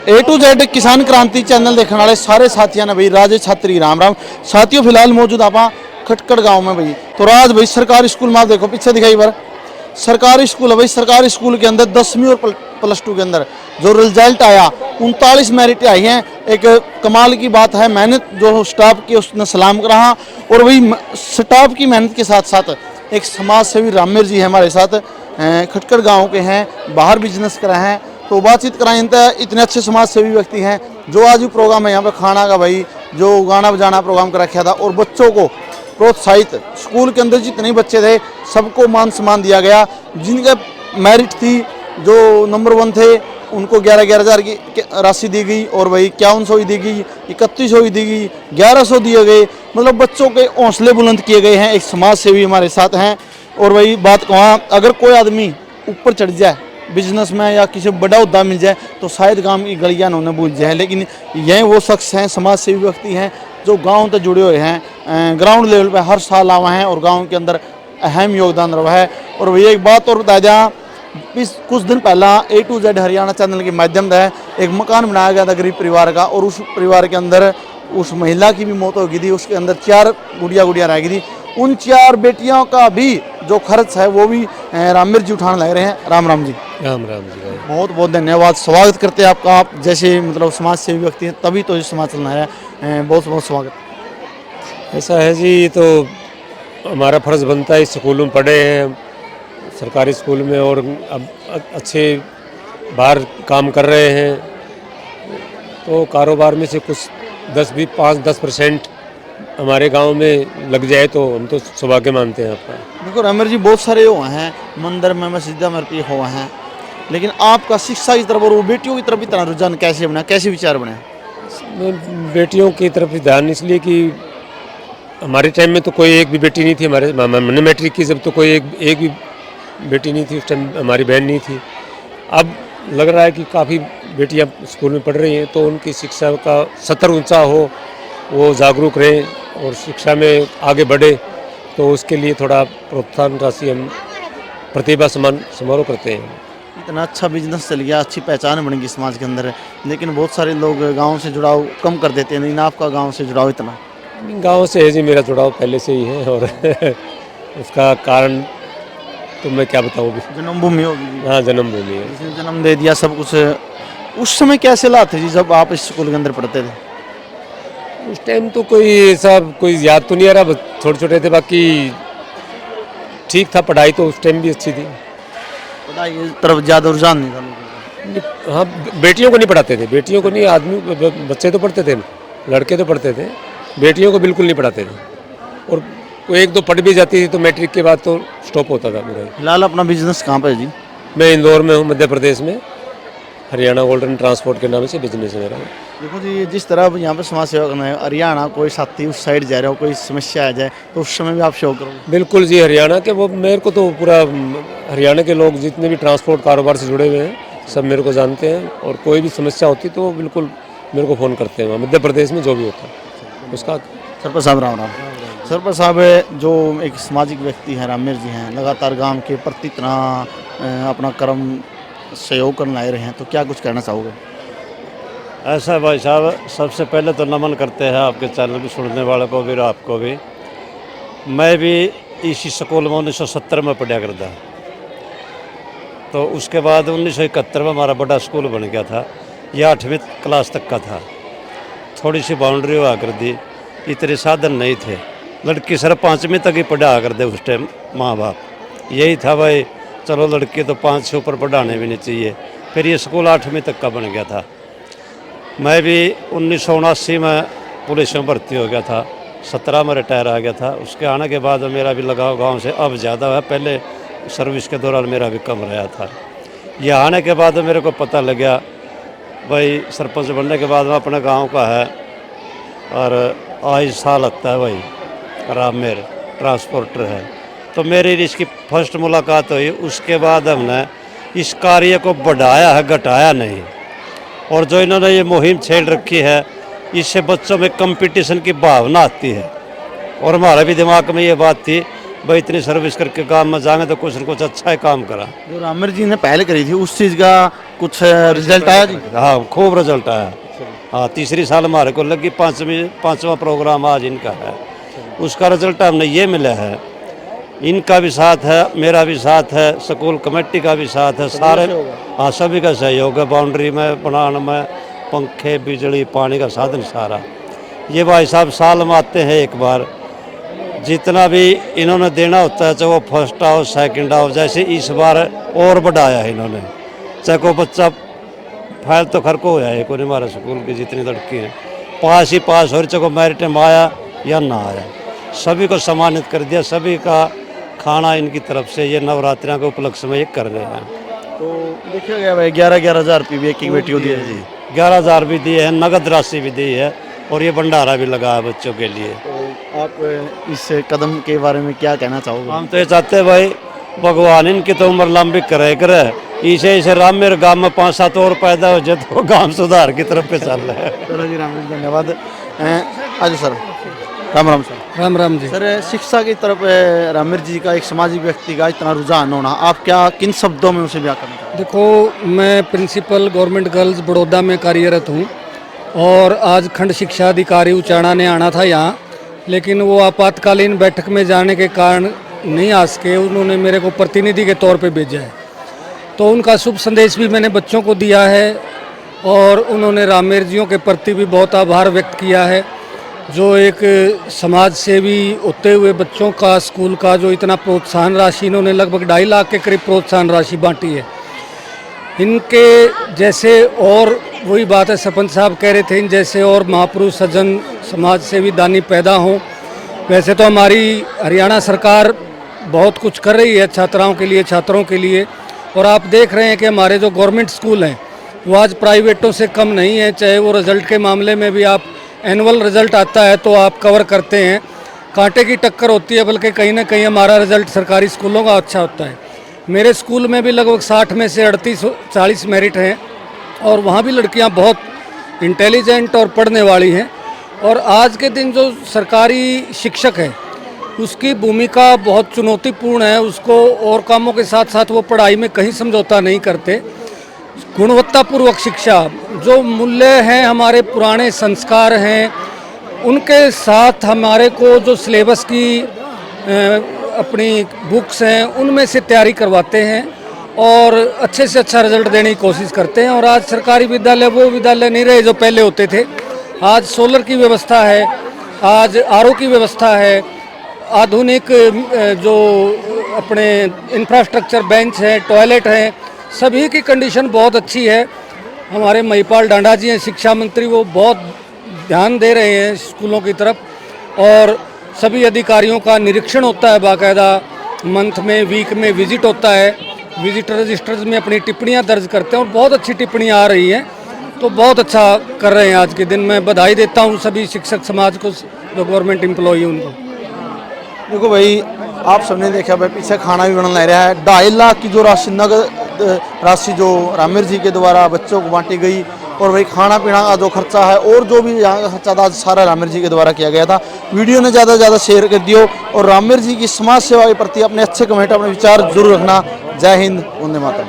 A to Z किसान क्रांति channel देखने वाले सारे साथियों ने भाई राजे छात्री राम राम। साथियों फिलहाल मौजूद आप खटकड़ गांव में भाई। तो आज भाई सरकारी स्कूल में आप देखो पीछे दिखाई बार सरकारी स्कूल है भाई। सरकारी स्कूल के अंदर 10वीं और +2 के अंदर जो रिजल्ट आया 39 मेरिट आई हैं। एक कमाल की बात है, मेहनत जो स्टाफ की उसने सलाम करा। और वही स्टाफ की मेहनत के साथ साथ एक समाज सेवी रामेर जी है हमारे साथ, खटकड़ गाँव के हैं, बाहर बिजनेस कर रहे हैं। तो बातचीत कराएं, इतने अच्छे समाज सेवी व्यक्ति हैं जो आज भी प्रोग्राम है यहाँ पे खाना का भाई जो गाना बजाना प्रोग्राम कर रखा था और बच्चों को प्रोत्साहित, स्कूल के अंदर जितने बच्चे थे सबको मान सम्मान दिया गया। जिनके मेरिट थी जो नंबर 1 थे उनको 11,000 की राशि दी गई और भाई 5100 दी गई, 3100 दी गई, 1100 दिए गए। मतलब बच्चों के हौसले बुलंद किए गए हैं। एक समाज सेवी हमारे साथ हैं। और वही बात कहूँ, अगर कोई आदमी ऊपर चढ़ जाए बिजनेस में या किसी बड़ा उद्दा मिल जाए तो शायद गांव की गलियां उन्होंने भूल जाए, लेकिन यह वो शख्स हैं, समाज सेवी व्यक्ति हैं जो गांव तक जुड़े हुए हैं, ग्राउंड लेवल पे हर साल आवा हैं और गांव के अंदर अहम योगदान रहा है। और वही एक बात और बता दें, कुछ दिन पहला ए टू जेड हरियाणा चैनल के माध्यम से एक मकान बनाया गया था गरीब परिवार का, और उस परिवार के अंदर उस महिला की भी मौत हो गई थी। उसके अंदर 4 गुड़िया रह गई थी। उन 4 बेटियों का भी जो खर्च है वो भी रामेर जी उठाने लग रहे हैं। राम राम जी। राम राम जी भाई। बहुत बहुत धन्यवाद, स्वागत करते हैं आपका। आप जैसे मतलब समाज सेवी व्यक्ति हैं तभी तो ये समाज चलना है। बहुत बहुत स्वागत। ऐसा है जी, तो हमारा फर्ज बनता है, स्कूलों में पढ़े हैं सरकारी स्कूल में और अब अच्छे बाहर काम कर रहे हैं, तो कारोबार में से कुछ 5-10% हमारे गांव में लग जाए तो हम तो सौभाग्य मानते हैं आपका। देखो रामेर जी, बहुत सारे हुए हैं मंदिर में मस्जिदा में भी हुए हैं, लेकिन आपका शिक्षा की तरफ और वो बेटियों की तरफ इतना रुझान कैसे बना, कैसे विचार बने? बेटियों की तरफ ध्यान इसलिए कि हमारे टाइम में तो कोई एक भी बेटी नहीं थी। मैंने मैट्रिक की जब तो कोई एक भी बेटी नहीं थी, उस टाइम हमारी बहन नहीं थी। अब लग रहा है कि काफ़ी बेटियां स्कूल में पढ़ रही हैं, तो उनकी शिक्षा का स्तर ऊंचा हो, वो जागरूक रहें और शिक्षा में आगे बढ़े, तो उसके लिए थोड़ा प्रोत्साहन राशि हम प्रतिभा सम्मान समारोह करते हैं। इतना अच्छा बिजनेस चल गया, अच्छी पहचान बन गई समाज के अंदर, लेकिन बहुत सारे लोग गांव से जुड़ाव कम कर देते हैं। लेकिन आपका गांव से जुड़ाव इतना? गांव से है जी, मेरा जुड़ाव पहले से ही है और उसका कारण तो मैं क्या बताऊँ। जन्मभूमि होगी? हाँ, जन्मभूमि है। जिसने जन्म दे दिया सब कुछ। उस समय कैसे हालात थे जी जब आप इस स्कूल के अंदर पढ़ते थे? उस टाइम तो कोई ऐसा कोई याद तो नहीं आ रहा, बस छोटे थे, बाकी ठीक था। पढ़ाई तो उस टाइम भी अच्छी थी। पढ़ाई की तरफ ज़्यादा रुझान नहीं था लोगों का? हाँ, बेटियों को नहीं पढ़ाते थे, बेटियों को नहीं, आदमी बच्चे तो पढ़ते थे, लड़के तो पढ़ते थे, बेटियों को बिल्कुल नहीं पढ़ाते थे। और वो 1-2 पढ़ भी जाती थी तो मैट्रिक के बाद तो स्टॉप होता था पूरा। फिलहाल अपना बिजनेस कहाँ पर है जी? मैं इंदौर में हूँ, मध्य प्रदेश में। हरियाणा गोल्डन ट्रांसपोर्ट के नाम से बिजनेस है मेरा। देखो जी, जिस तरह अब यहाँ पे समाज सेवा करना है, हरियाणा कोई साथी उस साइड जा रहा हो, कोई समस्या आ जाए तो उस समय भी आप सेवा करोगे? बिल्कुल जी, हरियाणा के वो मेरे को तो पूरा हरियाणा के लोग जितने भी ट्रांसपोर्ट कारोबार से जुड़े हुए हैं सब मेरे को जानते हैं, और कोई भी समस्या होती तो वो बिल्कुल मेरे को फ़ोन करते हैं। मध्य प्रदेश में जो भी होता है उसका। सरपंच साहब राम राम। सरपंच साहब जो एक सामाजिक व्यक्ति हैं, रामेर जी हैं, लगातार गांव के प्रति इतना अपना कर्म सहयोग करने आए रहे हैं, तो क्या कुछ कहना चाहोगे? ऐसा भाई साहब, सबसे पहले तो नमन करते हैं आपके चैनल की सुनने वाले को भी और आपको भी। मैं भी इसी स्कूल में 1970 में पढ़ा करता, तो उसके बाद 1971 में हमारा बड़ा स्कूल बन गया था। यह 8वीं क्लास तक का था। थोड़ी सी बाउंड्री हुआ कर दी, इतने साधन नहीं थे। लड़की सर 5वीं तक ही पढ़ा कर दे उस टाइम माँ बाप। यही था भाई, चलो लड़की तो 5 से ऊपर पढ़ाने भी नहीं चाहिए। फिर ये स्कूल 8वीं तक का बन गया था। मैं भी 1979 में पुलिस में भर्ती हो गया था, 17 में रिटायर आ गया था। उसके आने के बाद मेरा भी लगाव गांव से अब ज़्यादा है, पहले सर्विस के दौरान मेरा भी कम रहा था। ये आने के बाद मेरे को पता लगा भाई, सरपंच बनने के बाद में अपने गांव का है और आज साल लगता है भाई, रामेर ट्रांसपोर्टर है। तो मेरी इसकी फर्स्ट मुलाकात हुई, उसके बाद हमने इस कार्य को बढ़ाया है, घटाया नहीं। और जो इन्होंने ये मुहिम छेड़ रखी है, इससे बच्चों में कंपटीशन की भावना आती है। और हमारे भी दिमाग में ये बात थी भाई इतनी सर्विस करके काम में जाएंगे तो कुछ न कुछ अच्छा ही काम करा। जो रामवीर जी ने पहल करी थी उस चीज़ का कुछ रिजल्ट आया जी? हाँ खूब रिजल्ट आया। हाँ तीसरी साल हमारे को लगी, पाँचवा प्रोग्राम आज इनका है, उसका रिजल्ट हमने ये मिला है। इनका भी साथ है, मेरा भी साथ है, स्कूल कमेटी का भी साथ है, सारे हाँ सभी का सहयोग है। बाउंड्री में बनाने में, पंखे बिजली पानी का साधन सारा। ये भाई साहब साल में आते हैं एक बार, जितना भी इन्होंने देना होता है चाहे वो फर्स्ट आओ सेकंड आओ, जैसे इस बार और बढ़ाया है इन्होंने। चाहे को बच्चा फाइल तो खर को है कोई हमारे स्कूल की जितनी लड़की हैं पास ही पास हो, चाहे को मेरिट में आया या ना आया, सभी को सम्मानित कर दिया। सभी का खाना इनकी तरफ से ये नवरात्रियों के उपलक्ष्य में ये कर रहे हैं। तो देखिए गया भाई 11,000 रुपये भी एक बेटी को दिए जी। 11,000 भी दिए हैं, नगद राशि भी दी है और ये भंडारा भी लगा है बच्चों के लिए। तो आप इस कदम के बारे में क्या कहना चाहोगे? हम तो ये चाहते हैं भाई भगवान इनकी तो उम्र लंबी करे इसे रामवीर गांव में 5-7 और पैदा हो जाए तो गांव सुधार की तरफ पे चल रहा है। चलो जी राम जी धन्यवाद। आज sir Ram Ram sir. Ram Ram ji. Sir शिक्षा की तरफ रामवीर जी का एक सामाजिक व्यक्ति का इतना रुझान होना, आप क्या किन शब्दों में उसे बयां करना चाहते देखो मैं प्रिंसिपल गवर्नमेंट गर्ल्स बड़ौदा में कार्यरत हूँ और आज खंड शिक्षा अधिकारी उचाणा ने आना था यहाँ, लेकिन वो आपातकालीन बैठक में जाने के कारण नहीं आ सके। उन्होंने मेरे को प्रतिनिधि के तौर पे भेजा है, तो उनका शुभ संदेश भी मैंने बच्चों को दिया है और उन्होंने रामवीर जियों के प्रति भी बहुत आभार व्यक्त किया है, जो एक समाज सेवी होते हुए बच्चों का स्कूल का जो इतना प्रोत्साहन राशि इन्होंने लगभग 2.5 लाख के करीब प्रोत्साहन राशि बांटी है। इनके जैसे और वही बात है सरपंच साहब कह रहे थे, इन जैसे और महापुरुष सज्जन समाज सेवी दानी पैदा हों। वैसे तो हमारी हरियाणा सरकार बहुत कुछ कर रही है छात्राओं के लिए, छात्रों के लिए, और आप देख रहे हैं कि हमारे जो गवर्नमेंट स्कूल हैं वो आज प्राइवेटों से कम नहीं है। चाहे वो रिज़ल्ट के मामले में भी आप एनुअल रिज़ल्ट आता है तो आप कवर करते हैं, कांटे की टक्कर होती है, बल्कि कहीं ना कहीं हमारा रिज़ल्ट सरकारी स्कूलों का अच्छा होता है। मेरे स्कूल में भी लगभग 60 में से 38-40 मेरिट हैं और वहाँ भी लड़कियाँ बहुत इंटेलिजेंट और पढ़ने वाली हैं। और आज के दिन जो सरकारी शिक्षक है उसकी भूमिका बहुत चुनौतीपूर्ण है, उसको और कामों के साथ साथ वो पढ़ाई में कहीं समझौता नहीं करते। गुणवत्तापूर्वक शिक्षा, जो मूल्य हैं हमारे पुराने संस्कार हैं, उनके साथ हमारे को जो सिलेबस की अपनी बुक्स हैं उनमें से तैयारी करवाते हैं और अच्छे से अच्छा रिजल्ट देने की कोशिश करते हैं। और आज सरकारी विद्यालय वो विद्यालय नहीं रहे जो पहले होते थे। आज सोलर की व्यवस्था है, आज आरओ की व्यवस्था है, आधुनिक जो अपने इंफ्रास्ट्रक्चर बेंच है, टॉयलेट हैं, सभी की कंडीशन बहुत अच्छी है। हमारे महिपाल डांडा जी हैं शिक्षा मंत्री, वो बहुत ध्यान दे रहे हैं स्कूलों की तरफ और सभी अधिकारियों का निरीक्षण होता है बाकायदा, मंथ में वीक में विजिट होता है, विजिटर रजिस्टर्स में अपनी टिप्पणियां दर्ज करते हैं और बहुत अच्छी टिप्पणियां आ रही हैं, तो बहुत अच्छा कर रहे हैं। आज के दिन मैं बधाई देता हूं सभी शिक्षक समाज को, जो गवर्नमेंट एम्प्लॉई उनको। देखो भाई आप सबने देखा भाई पीछे खाना भी बनने लग रहा है। 2.5 लाख की जो राशि नगद राशि जो रामवीर जी के द्वारा बच्चों को बांटी गई और भाई खाना पीना का जो खर्चा है और जो भी यहाँ का खर्चा था सारा रामवीर जी के द्वारा किया गया था। वीडियो ने ज़्यादा से ज़्यादा शेयर कर दियो और रामवीर जी की समाज सेवा के प्रति अपने अच्छे कमेंट अपने विचार जरूर रखना। जय हिंद, वंदे मातरम।